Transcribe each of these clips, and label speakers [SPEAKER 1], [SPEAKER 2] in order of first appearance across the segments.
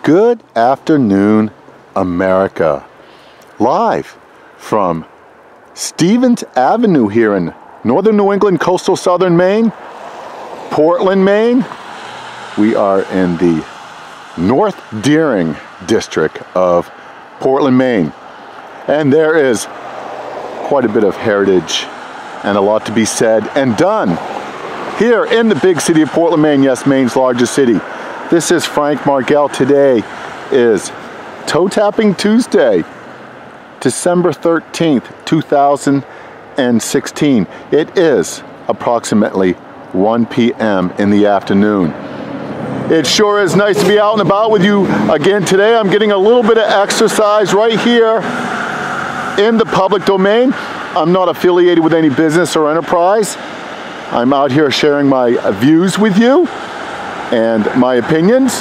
[SPEAKER 1] Good afternoon, America. Live from Stevens Avenue here in northern New England, coastal southern Maine, Portland, Maine. We are in the North Deering district of Portland, Maine. And there is quite a bit of heritage and a lot to be said and done here in the big city of Portland, Maine. Yes, Maine's largest city. This is Frank Margell. Today is Toe Tapping Tuesday, December 13th, 2016. It is approximately 1 p.m. in the afternoon. It sure is nice to be out and about with you again today. I'm getting a little bit of exercise right here in the public domain. I'm not affiliated with any business or enterprise. I'm out here sharing my views with you and my opinions.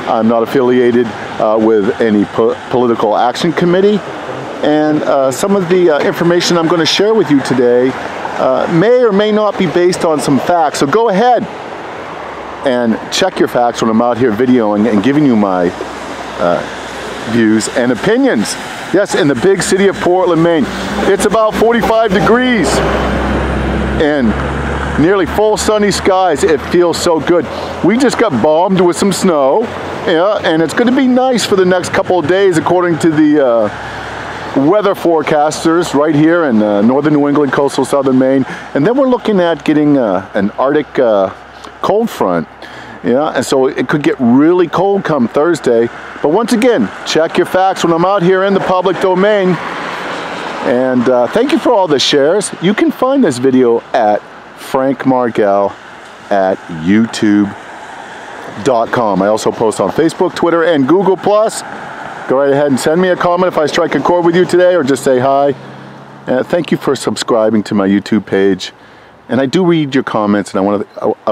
[SPEAKER 1] I'm not affiliated with any political action committee. And some of the information I'm going to share with you today may or may not be based on some facts. So go ahead and check your facts when I'm out here videoing and giving you my views and opinions. Yes, in the big city of Portland, Maine. It's about 45 degrees and nearly full sunny skies. It feels so good. We just got bombed with some snow, yeah, and it's going to be nice for the next couple of days according to the weather forecasters right here in northern New England, coastal southern Maine. And then we're looking at getting an Arctic cold front, yeah, and so it could get really cold come Thursday. But once again, check your facts when I'm out here in the public domain. And thank you for all the shares. You can find this video at Frank Margell at youtube.com. I also post on Facebook, Twitter, and Google+. Go right ahead and send me a comment if I strike a chord with you today, or just say hi. Thank you for subscribing to my YouTube page. And I do read your comments, and I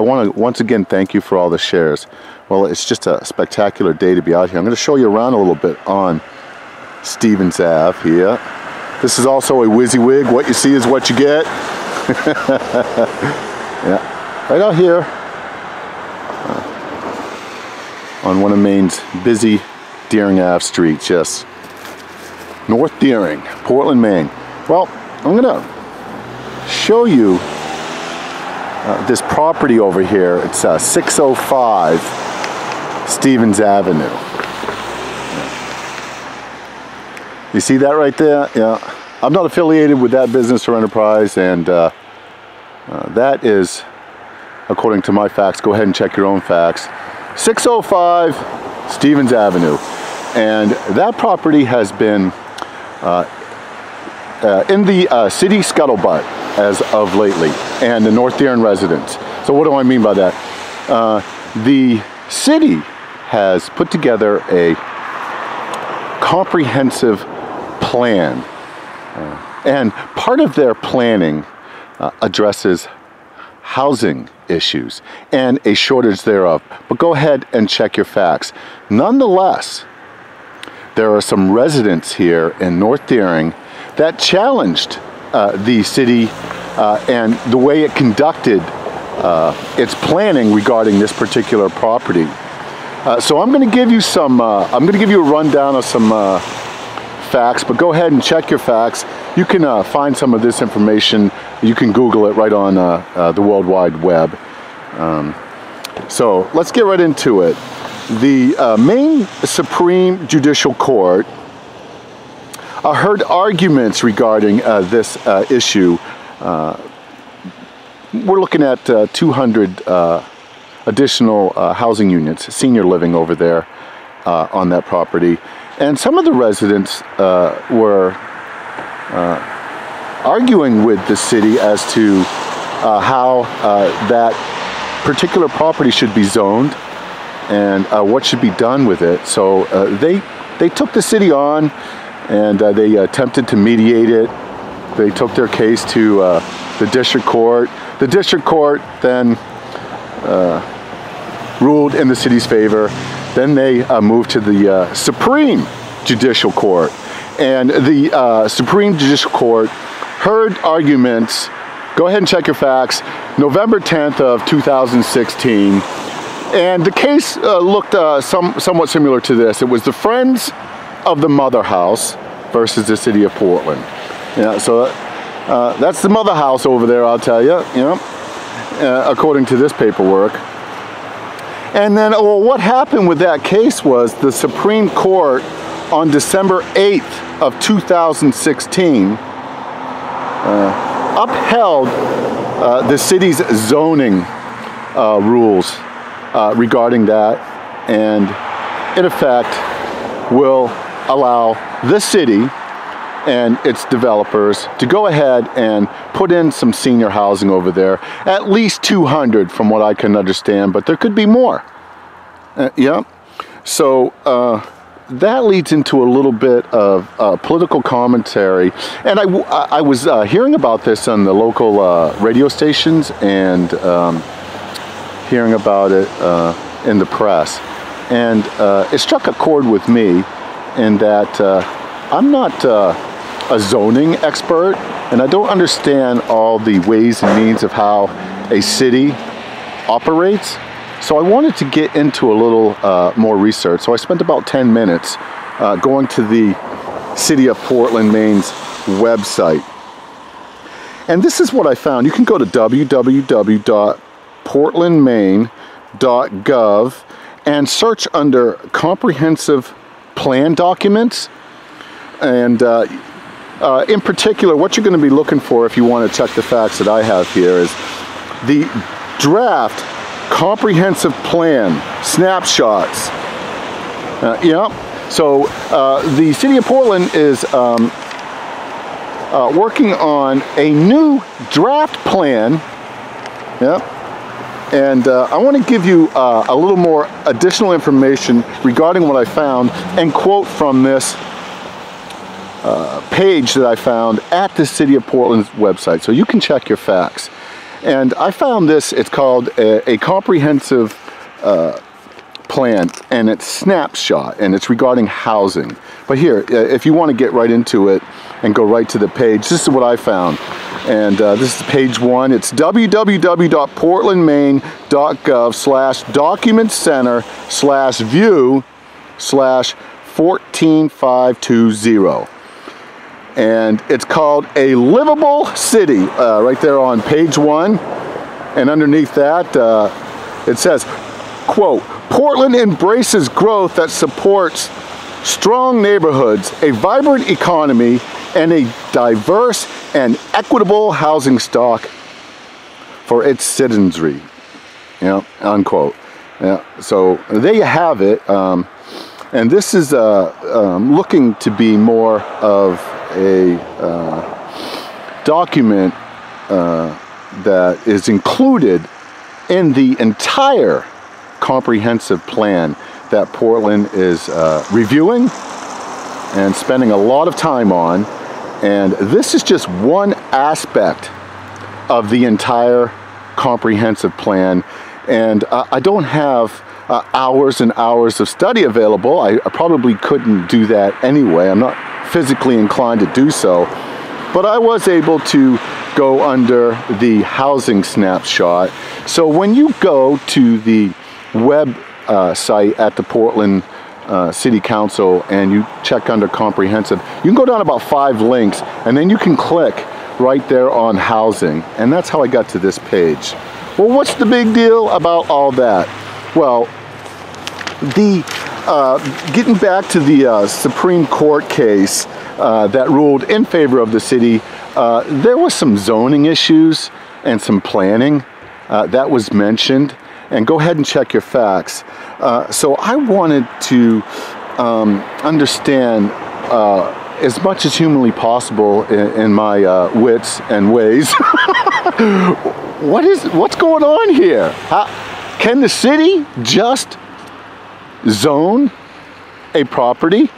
[SPEAKER 1] want to once again thank you for all the shares. Well, it's just a spectacular day to be out here. I'm going to show you around a little bit on Stevens Ave here. This is also a WYSIWYG. What you see is what you get. Yeah, right out here on one of Maine's busy Deering Ave streets. Yes, North Deering, Portland, Maine. Well, I'm gonna show you this property over here. It's 605 Stevens Avenue. You see that right there? Yeah, I'm not affiliated with that business or enterprise, and that is, according to my facts. Go ahead and check your own facts. 605 Stevens Avenue. And that property has been in the city scuttlebutt as of lately, and the North Deering residents. So what do I mean by that? The city has put together a comprehensive plan, and part of their planning addresses housing issues and a shortage thereof. But go ahead and check your facts. Nonetheless, there are some residents here in North Deering that challenged the city and the way it conducted its planning regarding this particular property. So I'm going to give you some. I'm going to give you a rundown of some facts, but go ahead and check your facts. You can find some of this information. You can Google it right on the World Wide Web. So let's get right into it. The Maine Supreme Judicial Court heard arguments regarding this issue. We're looking at 200 additional housing units, senior living over there on that property. And some of the residents were arguing with the city as to how that particular property should be zoned and what should be done with it. So they took the city on, and they attempted to mediate it. They took their case to the district court. The district court then ruled in the city's favor. Then they moved to the Supreme Judicial Court, and the Supreme Judicial Court heard arguments. Go ahead and check your facts. November 10th of 2016, And the case looked somewhat similar to this. It was the Friends of the Mother House versus the City of Portland. Yeah, so that's the Mother House over there, I'll tell you, according to this paperwork. And then, well, what happened with that case was the Supreme Court on December 8th of 2016 upheld the city's zoning rules regarding that, and in effect will allow the city and its developers to go ahead and put in some senior housing over there. At least 200 from what I can understand, but there could be more. Yeah. So that leads into a little bit of political commentary. And I was hearing about this on the local radio stations and hearing about it in the press. And it struck a chord with me in that I'm not a zoning expert, and I don't understand all the ways and means of how a city operates. So I wanted to get into a little more research. So I spent about 10 minutes going to the City of Portland, Maine's website. And this is what I found. You can go to www.portlandmaine.gov and search under comprehensive plan documents. And in particular, what you're going to be looking for if you want to check the facts that I have here is the draft comprehensive plan snapshots. So the City of Portland is working on a new draft plan. And I want to give you a little more additional information regarding what I found and quote from this page that I found at the City of Portland's website, so you can check your facts. And I found this, it's called a comprehensive plan, and it's snapshot, and it's regarding housing. But here, if you want to get right into it and go right to the page, this is what I found. And this is page 1. It's www.portlandmaine.gov/document-center/view/14520. And it's called A Livable City, right there on page 1. And underneath that, it says, quote, Portland embraces growth that supports strong neighborhoods, a vibrant economy, and a diverse and equitable housing stock for its citizenry, unquote. Yeah, so there you have it. And this is looking to be more of a document that is included in the entire comprehensive plan that Portland is reviewing and spending a lot of time on. And this is just one aspect of the entire comprehensive plan. And I don't have hours and hours of study available. I probably couldn't do that anyway. I'm not physically inclined to do so. But I was able to go under the housing snapshot. So when you go to the web site at the Portland City Council and you check under comprehensive, you can go down about 5 links and then you can click right there on housing. And that's how I got to this page. Well, what's the big deal about all that? Well, getting back to the Supreme Court case that ruled in favor of the city, there was some zoning issues and some planning that was mentioned. And go ahead and check your facts. So I wanted to understand as much as humanly possible in my wits and ways what's going on here. Can the city just zone a property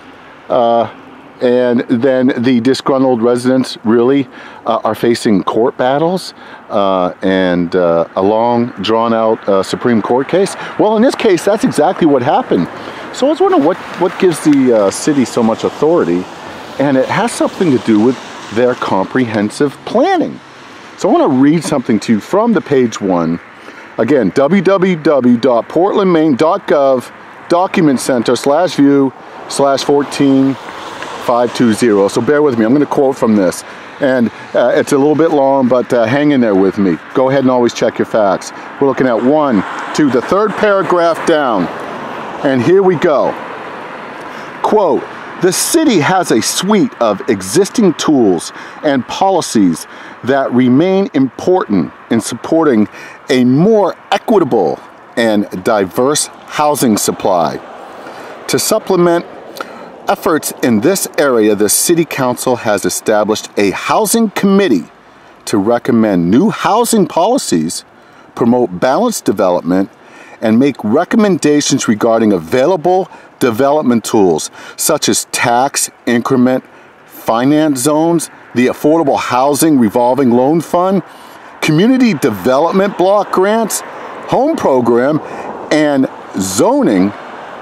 [SPEAKER 1] and then the disgruntled residents really are facing court battles and a long drawn-out Supreme Court case? Well, in this case, that's exactly what happened. So I was wondering what gives the city so much authority, and it has something to do with their comprehensive planning. So I want to read something to you from the page 1. Again, www.portlandmaine.gov document center/view/14520. So bear with me. I'm going to quote from this. And it's a little bit long, but hang in there with me. Go ahead and always check your facts. We're looking at 1, 2, the third paragraph down. And here we go. Quote, the city has a suite of existing tools and policies that remain important in supporting a more equitable and diverse housing supply. To supplement efforts in this area, the City Council has established a housing committee to recommend new housing policies, promote balanced development, and make recommendations regarding available development tools such as tax increment finance zones, the Affordable Housing Revolving Loan Fund, community development block grants, home program, and zoning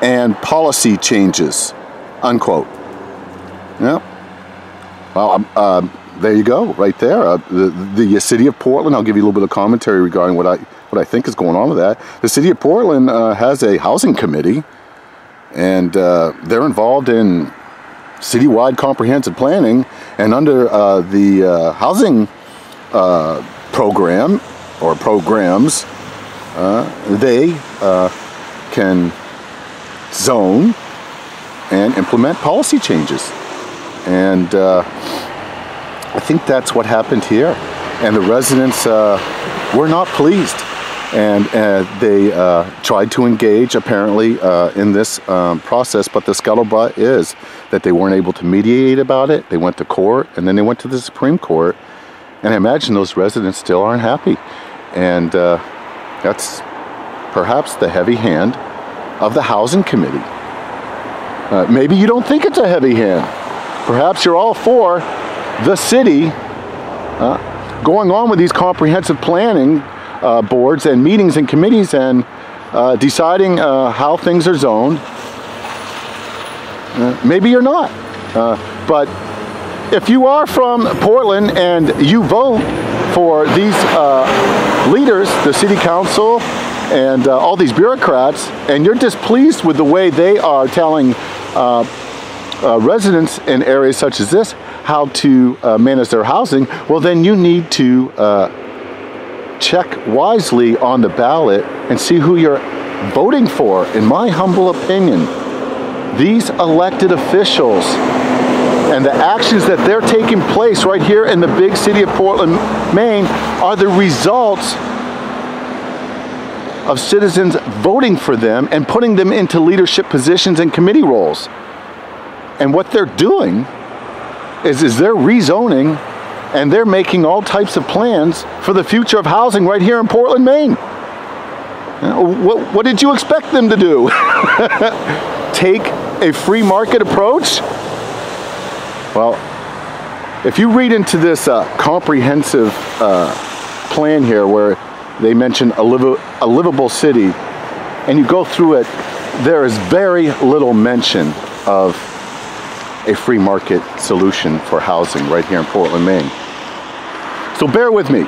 [SPEAKER 1] and policy changes. Unquote. Yeah. Well, there you go, right there. The city of Portland. I'll give you a little bit of commentary regarding what I think is going on with that. The city of Portland has a housing committee, and they're involved in citywide comprehensive planning. And under the housing program or programs, they can zone and implement policy changes. And I think that's what happened here. And the residents were not pleased. And they tried to engage, apparently, in this process, but the scuttlebutt is that they weren't able to mediate about it. They went to court, and then they went to the Supreme Court. And I imagine those residents still aren't happy. And that's perhaps the heavy hand of the Housing Committee. Maybe you don't think it's a heavy hand. Perhaps you're all for the city going on with these comprehensive planning boards and meetings and committees and deciding how things are zoned. Maybe you're not. But if you are from Portland and you vote for these leaders, the city council, and all these bureaucrats, and you're displeased with the way they are telling residents in areas such as this how to manage their housing, well, then you need to check wisely on the ballot and see who you're voting for. In my humble opinion, these elected officials and the actions that they're taking place right here in the big city of Portland, Maine, are the results of citizens voting for them and putting them into leadership positions and committee roles. And what they're doing is they're rezoning and they're making all types of plans for the future of housing right here in Portland, Maine. What did you expect them to do? Take a free market approach? Well, if you read into this comprehensive plan here where they mention a livable city, and you go through it, there is very little mention of a free market solution for housing right here in Portland, Maine. So bear with me.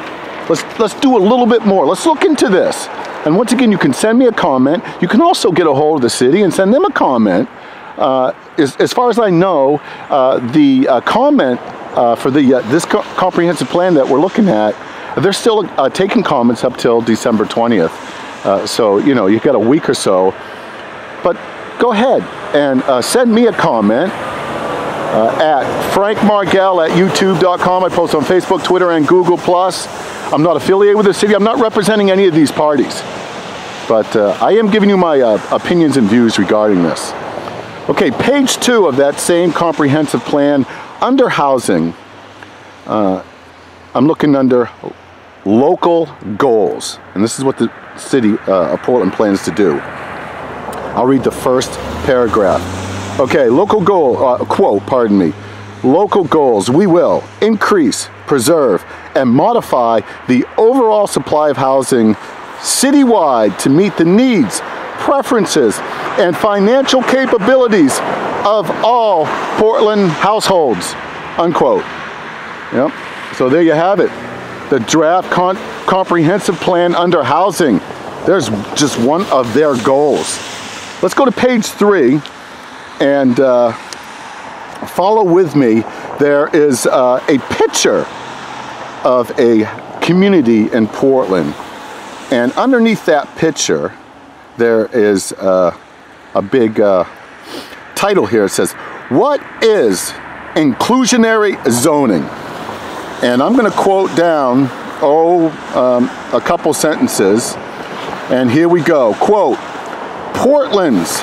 [SPEAKER 1] Let's do a little bit more. Let's look into this. And once again, you can send me a comment. You can also get a hold of the city and send them a comment. As far as I know, the comment for this comprehensive plan that we're looking at, they're still taking comments up till December 20th. So, you know, you've got a week or so. But go ahead and send me a comment at frankmargell@youtube.com. I post on Facebook, Twitter, and Google+. I'm not affiliated with the city. I'm not representing any of these parties. But I am giving you my opinions and views regarding this. Okay, page 2 of that same comprehensive plan, under housing, I'm looking under local goals. And this is what the city of Portland plans to do. I'll read the first paragraph. Okay, local goal, quote, pardon me. Local goals, we will increase, preserve, and modify the overall supply of housing citywide to meet the needs, preferences, and financial capabilities of all Portland households, unquote. Yep, so there you have it. The draft comprehensive plan under housing. There's just one of their goals. Let's go to page 3 and follow with me. There is a picture of a community in Portland, and underneath that picture there is a big title here. It says, "What is inclusionary zoning?" And I'm going to quote down a couple sentences, and here we go. Quote, "Portland's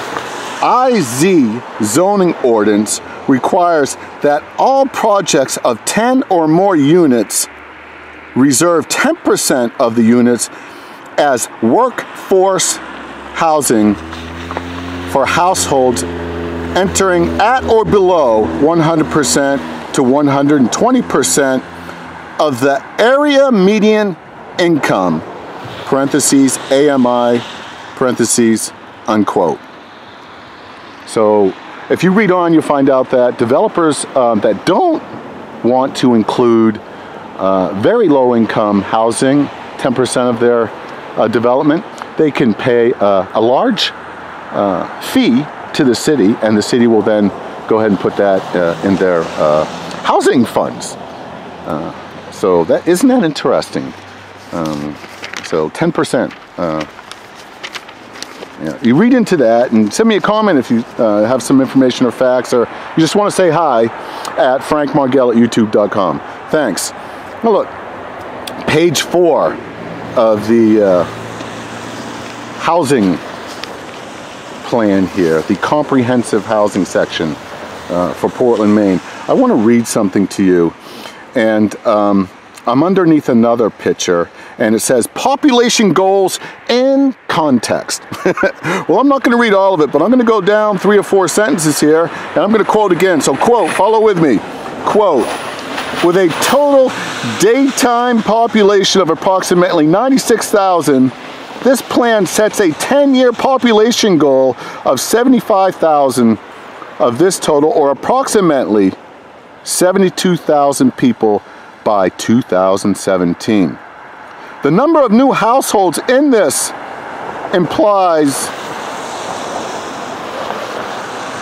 [SPEAKER 1] IZ zoning ordinance requires that all projects of 10 or more units reserve 10% of the units as workforce housing for households entering at or below 100% to 120% of the area median income, parentheses, AMI, parentheses, unquote." So if you read on, you'll find out that developers that don't want to include very low income housing, 10% of their development, they can pay a large fee to the city, and the city will then go ahead and put that in their housing funds. So isn't that interesting? So 10%. Yeah. You read into that and send me a comment if you have some information or facts, or you just want to say hi at frankmargell@youtube.com. Thanks. Now look, page 4 of the housing plan here, the comprehensive housing section for Portland, Maine. I want to read something to you, and I'm underneath another picture, and it says population goals in context. Well, I'm not going to read all of it, but I'm going to go down 3 or 4 sentences here, and I'm going to quote again. So quote, follow with me. Quote, "With a total daytime population of approximately 96,000, this plan sets a 10-year population goal of 75,000 of this total, or approximately 72,000 people by 2017. The number of new households in this implies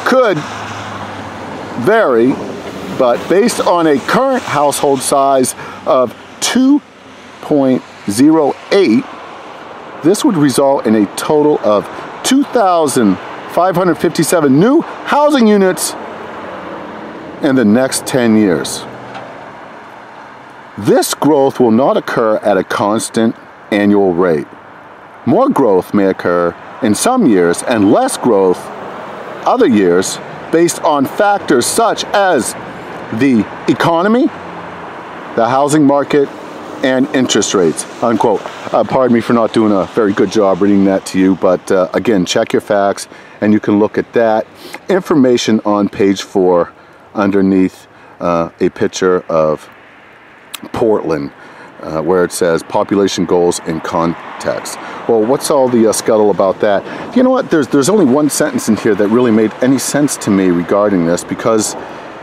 [SPEAKER 1] could vary, but based on a current household size of 2.08, this would result in a total of 2,557 new housing units in the next 10 years. This growth will not occur at a constant annual rate. More growth may occur in some years and less growth other years based on factors such as the economy, the housing market, and interest rates," unquote. Pardon me for not doing a very good job reading that to you, but again, check your facts, and you can look at that information on page 4 underneath a picture of Portland, where it says population goals in context. Well, what's all the scuttle about that? You know what? There's only one sentence in here that really made any sense to me regarding this, because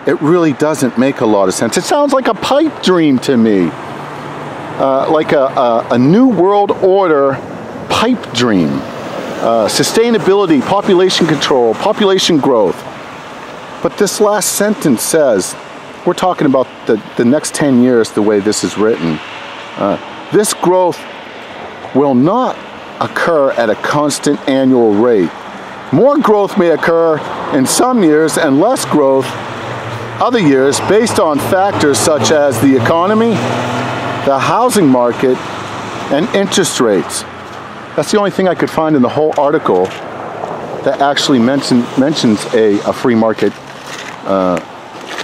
[SPEAKER 1] it really doesn't make a lot of sense. It sounds like a pipe dream to me, like a new world order pipe dream. Sustainability, population control, population growth. But this last sentence says, we're talking about the next 10 years the way this is written. This growth will not occur at a constant annual rate. More growth may occur in some years and less growth other years based on factors such as the economy, the housing market, and interest rates. That's the only thing I could find in the whole article that actually mentions a free market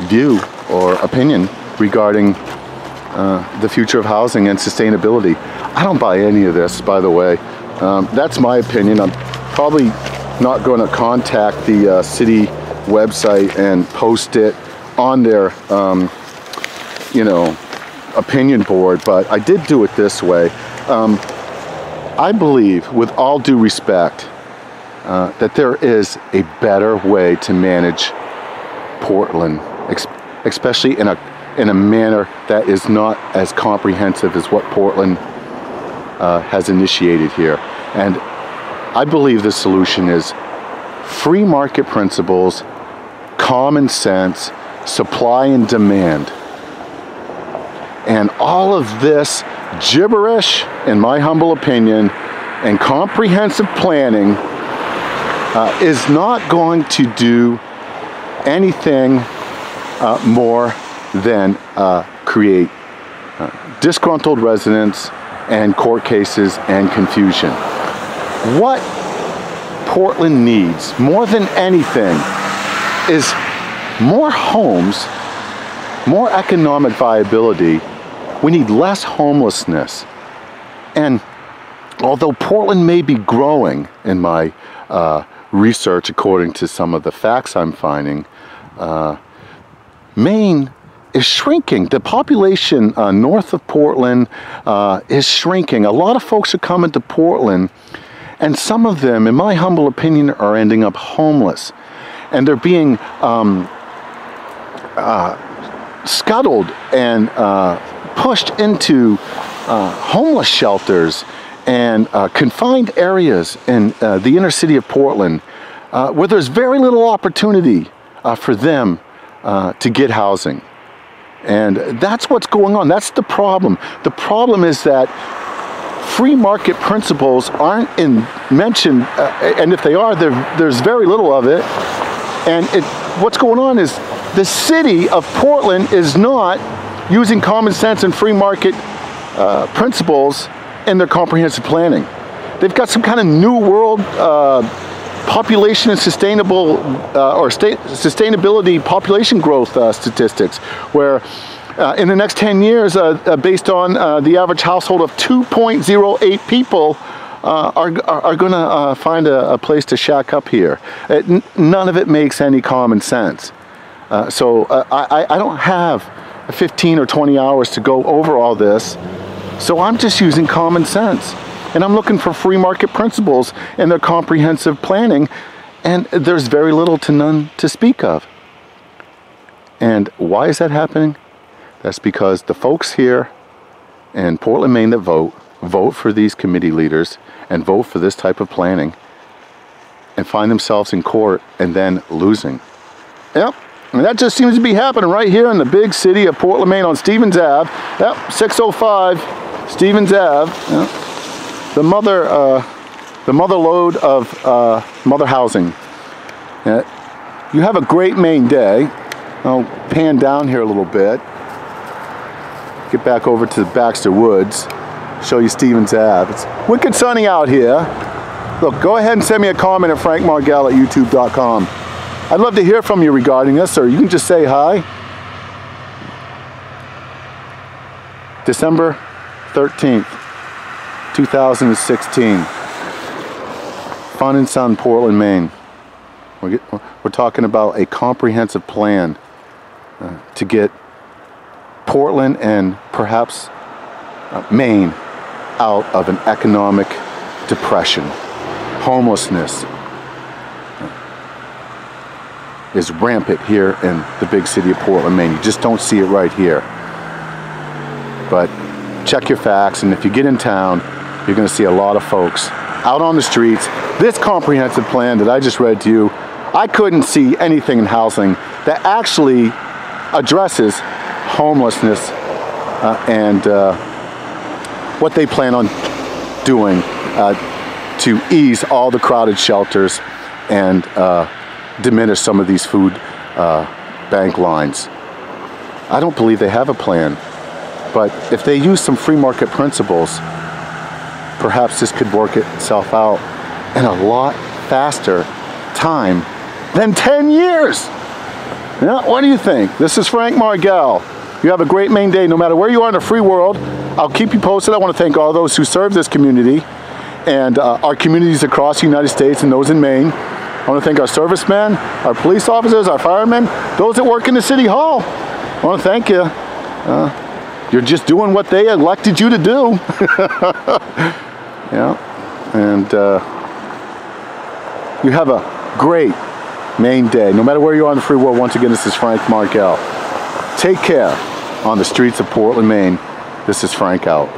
[SPEAKER 1] view or opinion regarding the future of housing and sustainability. I don't buy any of this, by the way. That's my opinion. I'm probably not going to contact the city website and post it on their, opinion board, but I did do it this way. I believe, with all due respect, that there is a better way to manage Portland, especially in a manner that is not as comprehensive as what Portland has initiated here. And I believe the solution is free market principles, common sense, supply and demand. And all of this gibberish, in my humble opinion, and comprehensive planning is not going to do anything more than create disgruntled residents and court cases and confusion. What Portland needs more than anything is more homes, more economic viability. We need less homelessness. And although Portland may be growing in my research, according to some of the facts I'm finding, Maine is shrinking. The population north of Portland is shrinking. A lot of folks are coming to Portland, and some of them, in my humble opinion, are ending up homeless. And they're being scuttled and pushed into homeless shelters and confined areas in the inner city of Portland, where there's very little opportunity for them to get housing. And that's what's going on. That's the problem. The problem is that free market principles aren't mentioned, and if they are, there's very little of it. And what's going on is the city of Portland is not using common sense and free market principles in their comprehensive planning. They've got some kind of new world population and sustainability population growth statistics, where in the next 10 years, based on the average household of 2.08 people, are going to find a place to shack up here. None of it makes any common sense. So I don't have 15 or 20 hours to go over all this, so I'm just using common sense. And I'm looking for free market principles in their comprehensive planning, and there's very little to none to speak of. And why is that happening? That's because the folks here in Portland, Maine that vote for these committee leaders and vote for this type of planning and find themselves in court and then losing. Yep. And that just seems to be happening right here in the big city of Portland, Maine on Stevens Ave. Yep, 605 Stevens Ave. Yep. The mother lode of mother housing. You have a great Maine day. I'll pan down here a little bit. Get back over to the Baxter Woods. Show you Stevens Ave. It's wicked sunny out here. Look, go ahead and send me a comment at frankmargell@youtube.com. I'd love to hear from you regarding this, or you can just say hi. December 13th. 2016. Fun and Sun, Portland, Maine. We're talking about a comprehensive plan to get Portland and perhaps Maine out of an economic depression. Homelessness is rampant here in the big city of Portland, Maine. You just don't see it right here. But check your facts, and if you get in town, you're going to see a lot of folks out on the streets. This comprehensive plan that I just read to you, I couldn't see anything in housing that actually addresses homelessness and what they plan on doing to ease all the crowded shelters and diminish some of these food bank lines. I don't believe they have a plan, but if they use some free market principles, perhaps this could work itself out in a lot faster time than 10 years. Yeah, what do you think? This is Frank Margell. You have a great Maine day, no matter where you are in the free world. I'll keep you posted. I want to thank all those who serve this community and our communities across the United States and those in Maine. I want to thank our servicemen, our police officers, our firemen, those that work in the City Hall. I want to thank you. You're just doing what they elected you to do. Yeah, and you have a great Maine day, no matter where you are in the free world. Once again, this is Frank Margell. Take care on the streets of Portland, Maine. This is Frank out.